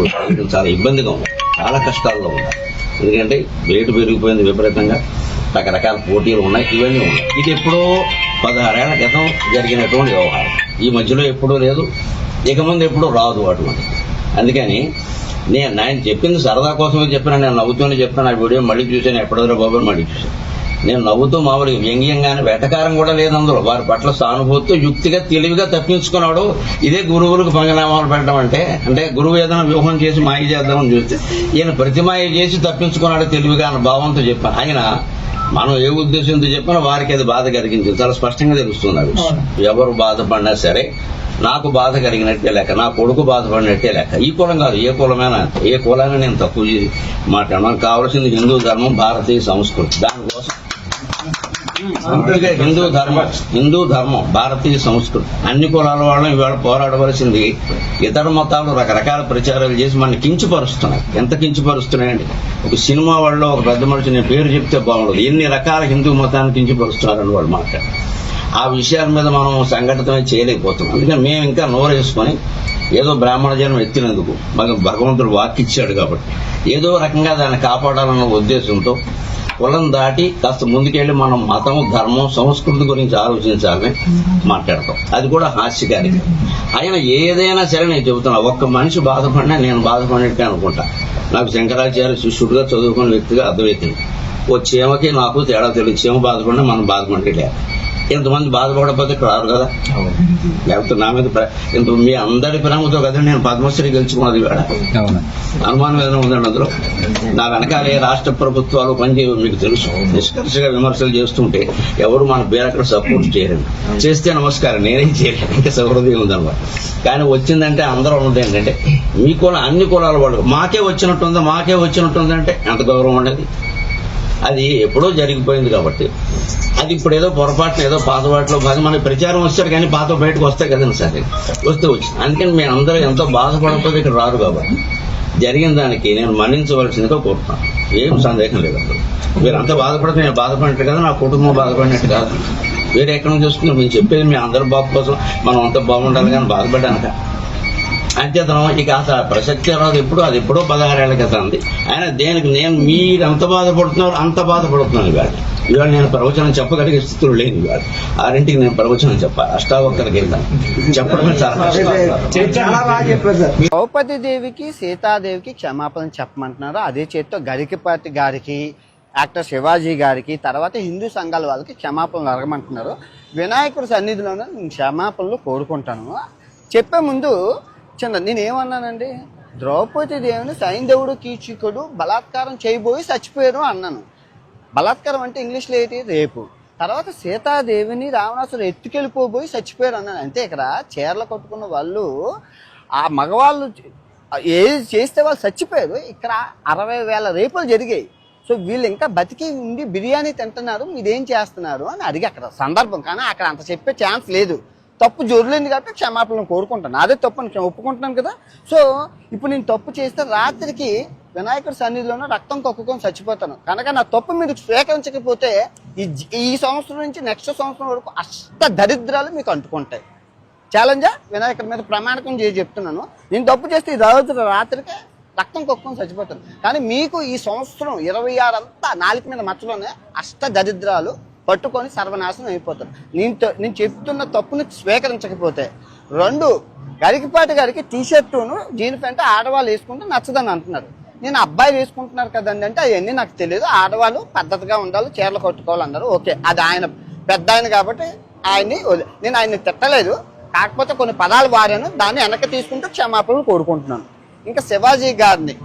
ఇప్పుడు చాలా ఇబ్బందిగా ఉంది, చాలా కష్టాల్లో ఉంది. ఎందుకంటే రేటు పెరిగిపోయింది విపరీతంగా, రకరకాల పోటీలు ఉన్నాయి, ఇవన్నీ ఉన్నాయి. ఇది ఎప్పుడో 16 ఏళ్ల క్రితం జరిగినటువంటి వ్యవహారం, ఈ మధ్యలో ఎప్పుడూ లేదు, ఇక ముందు ఎప్పుడూ రాదు అటువంటి. అందుకని ఆయన చెప్పింది సరదా కోసమే చెప్పినా, నేను నవ్వుతూనే చెప్పిన ఆ వీడియో మళ్ళీ చూసాను, ఎప్పటిదో బాబు మళ్ళీ చూసాను. నేను నవ్వుతూ మామూలుగా వ్యంగ్యంగానే, వెటకారం కూడా లేదు అందులో. వారి పట్ల సానుభూతితో యుక్తిగా తెలివిగా తప్పించుకున్నాడు. ఇదే గురువులకు పంగనామాలు పెట్టడం అంటే గురువు ఏదైనా వ్యూహం చేసి మాయ చేద్దామని చూస్తే ఈయన ప్రతిమాయ చేసి తప్పించుకున్నాడు తెలివిగా అన్న భావంతో చెప్పాను. ఆయన మనం ఏ ఉద్దేశంతో చెప్పినా వారికి అది బాధ కలిగించింది, చాలా స్పష్టంగా తెలుస్తుంది. ఎవరు బాధపడినా సరే నాకు బాధ కలిగినట్టే లెక్క, నా కొడుకు బాధపడినట్టే లెక్క. ఈ కులం కాదు, ఏ కులమైనా, ఏ కులాన్ని నేను తక్కువ చేసి మాట్లాడు. మనకు కావాల్సింది హిందూ ధర్మం, భారతీయ సంస్కృతి. దానికోసం హిందూ ధర్మం, భారతీయ సంస్కృతి, అన్ని కులాల వాళ్ళని ఇవాళ పోరాడవలసింది. ఇతర మతాలు రకరకాల ప్రచారాలు చేసి మనల్ని కించపరుస్తున్నాయి. ఎంత కించపరుస్తున్నాయండి? ఒక సినిమా వాళ్ళు ఒక పెద్ద మనిషి, నేను పేరు చెప్తే బాగుండదు, ఎన్ని రకాల హిందూ మతాన్ని కించపరుస్తున్నారని వాళ్ళు మాట్లాడారు. ఆ విషయాల మీద మనం సంఘటితమే చేయలేకపోతున్నాం. అందుకని మేము ఇంకా నోరేసుకొని ఏదో బ్రాహ్మణ జన్మ ఎత్తినందుకు మాకు భగవంతుడు వాక్కిచ్చాడు కాబట్టి ఏదో రకంగా దాన్ని కాపాడాలన్న ఉద్దేశంతో కులం దాటి కాస్త ముందుకెళ్లి మనం మతం, ధర్మం, సంస్కృతి గురించి ఆలోచించాలని మాట్లాడతాం. అది కూడా హాస్యకారిగా. ఆయన ఏదైనా సరే నేను చెబుతున్నా, ఒక్క మనిషి బాధపడినా నేను బాధపడినట్టే అనుకుంటా. నాకు శంకరాచార్య శిష్యుడిగా చదువుకున్న వ్యక్తిగా అద్వైతం. ఓ చీమకి నాకు తేడా తెలియదు, చీమ బాధపడినా మనం బాధపడే. ఇంతమంది బాధపడకపోతే ఇక్కడ రారు కదా. లేకపోతే నా మీద ఇంత మీ అందరి ప్రేమతో కదా నేను పద్మశ్రీ గెలుచుకున్నది. వేడ అనుమానం ఏదైనా ఉందండి అందులో. నా వెనకాల ఏ రాష్ట్ర ప్రభుత్వాలు పనిచేయవు మీకు తెలుసు. నిష్కర్షగా విమర్శలు చేస్తుంటే ఎవరు మన పేరక్కడ సపోర్ట్ చేయరండి. చేస్తే నమస్కారం, నేనేం చేయలేను, ఇంకా సౌహృదయం ఉందన్నమాట. కానీ వచ్చిందంటే అందరూ ఉన్నది ఏంటంటే మీ కులం, అన్ని కులాల వాళ్ళు మాకే వచ్చినట్టుందంటే ఎంత గౌరవం ఉండేది. అది ఎప్పుడో జరిగిపోయింది కాబట్టి అది ఇప్పుడు ఏదో పొరపాటున ఏదో పాతబాటులో మన ప్రచారం వస్తాడు, కానీ పాత బయటకు వస్తాయి కదండి సరే వస్తే వచ్చింది. అందుకని మేము అందరూ ఎంతో బాధపడకపోతే ఇక్కడ రారు కాబట్టి జరిగిన దానికి నేను మన్నించవలసిందిగా కోరుతున్నాను. ఏం సందేహం లేదు. మీరు అంత బాధపడితే నేను బాధపడినట్టు కదా, నా కుటుంబం బాధపడినట్టు కాదు. వేరే ఎక్కడ నుంచి వస్తుంది? మేము చెప్పేది మీ అందరి బాబు కోసం, మనం అంతా బాగుండాలి కానీ బాధపడ్డాక అంచేతనం ఇక అసలు ప్రసక్తి రాదు. అది ఎప్పుడో 16 ఏళ్ల క్రితం ఉంది. ఆయన దేనికి మీరు ఎంత బాధపడుతున్నారు అంత బాధపడుతున్నాను. ఇవాళ నేను ప్రవచనం చెప్పగలిగే స్థితులు లేని ఇవాళ 6ంటికి నేను ప్రవచనం చెప్పాలి. అష్టావక్కరికి వెళ్తాను, చెప్పడమే చాలా ద్రౌపది దేవికి, సీతాదేవికి క్షమాపణ చెప్పమంటున్నారు. అదే చేత్తో గరికపాటి గారికి, యాక్టర్ శివాజీ గారికి, తర్వాత హిందూ సంఘాల వాళ్ళకి క్షమాపణలు అడగమంటున్నారు. వినాయకుడి సన్నిధిలోనే నేను క్షమాపణలు కోరుకుంటాను. చెప్పే ముందు నేనేమన్నానండి, ద్రౌపది దేవిని సైంధవుడు కీచకుడు బలాత్కారం చేయబోయి చచ్చిపోయారు అన్నాను. బలాత్కారం అంటే ఇంగ్లీష్లో ఏంటి? రేపు. తర్వాత సీతాదేవిని రావణాసుడు ఎత్తుకెళ్ళిపోబోయి చచ్చిపోయారు అన్నాను. అంతే. ఇక్కడ చీరలు కట్టుకున్న వాళ్ళు, ఆ మగవాళ్ళు ఏది చేస్తే వాళ్ళు చచ్చిపోయారు. ఇక్కడ 60,000 రేపులు జరిగాయి. సో వీళ్ళు ఇంకా బతికి ఉండి బిర్యానీ తింటున్నారు, మీరేం చేస్తున్నారు అని అడిగి అక్కడ సందర్భం. కానీ అక్కడ అంత చెప్పే ఛాన్స్ లేదు. తప్పు జోరులేదు కాబట్టి క్షమాపణలు కోరుకుంటాను. అదే తప్పు అని ఒప్పుకుంటున్నాను కదా. సో ఇప్పుడు నేను తప్పు చేస్తే రాత్రికి వినాయకుడి సన్నిధిలోనే రక్తం కక్కుకొని చచ్చిపోతాను. కనుక నా తప్పు మీరు స్వీకరించకపోతే ఈ సంవత్సరం నుంచి నెక్స్ట్ సంవత్సరం వరకు అష్ట దరిద్రాలు మీకు అంటుకుంటాయి. ఛాలెంజా? వినాయకుడి మీద ప్రమాణకం చేసి చెప్తున్నాను. నేను తప్పు చేస్తే ఈ రోజు రాత్రికి రక్తం కక్కుకొని చచ్చిపోతాను. కానీ మీకు ఈ సంవత్సరం 26 అంతా నాలుగు మీద మచ్చలోనే అష్ట దరిద్రాలు పట్టుకొని సర్వనాశనం అయిపోతారు. నేను చెప్తున్న తప్పుని స్వీకరించకపోతే. 2, గరికపాటి గారికి టీషర్టును జీన్ ప్యాంట్ ఆడవాళ్ళు వేసుకుంటే నచ్చదని అంటున్నారు. నేను అబ్బాయి వేసుకుంటున్నారు కదండి అంటే అవన్నీ నాకు తెలియదు. ఆడవాళ్ళు పద్ధతిగా ఉండాలి, చీరలు కట్టుకోవాలన్నారు. ఓకే, అది ఆయన పెద్ద ఆయన కాబట్టి నేను ఆయన్ని తిట్టలేదు. కాకపోతే కొన్ని పదాలు వారాను, దాన్ని వెనక్కి తీసుకుంటూ క్షమాపణలు కోరుకుంటున్నాను. ఇంకా శివాజీ గారిని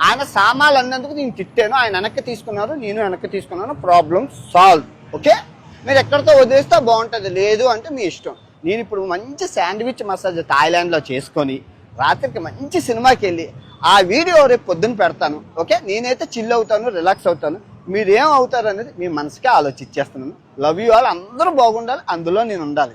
ఆయన సామాన్లు అన్నందుకు నేను తిట్టాను, ఆయన వెనక్కి తీసుకున్నారు, నేను వెనక్కి తీసుకున్నాను. Problem solve. ఓకే, మీరు ఎక్కడితో వదిలేస్తే బాగుంటుంది, లేదు అంటే మీ ఇష్టం. నేను ఇప్పుడు మంచి శాండ్విచ్ మసాజ్ థాయిలాండ్లో చేసుకొని రాత్రికి మంచి సినిమాకి వెళ్ళి ఆ వీడియో రేపు పొద్దున్న పెడతాను. ఓకే, నేనైతే చిల్ అవుతాను, రిలాక్స్ అవుతాను. మీరేం అవుతారు అనేది మీ మనసుకే ఆలోచించేస్తున్నాను. Love you all. అందరూ బాగుండాలి, అందులో నేను ఉండాలి.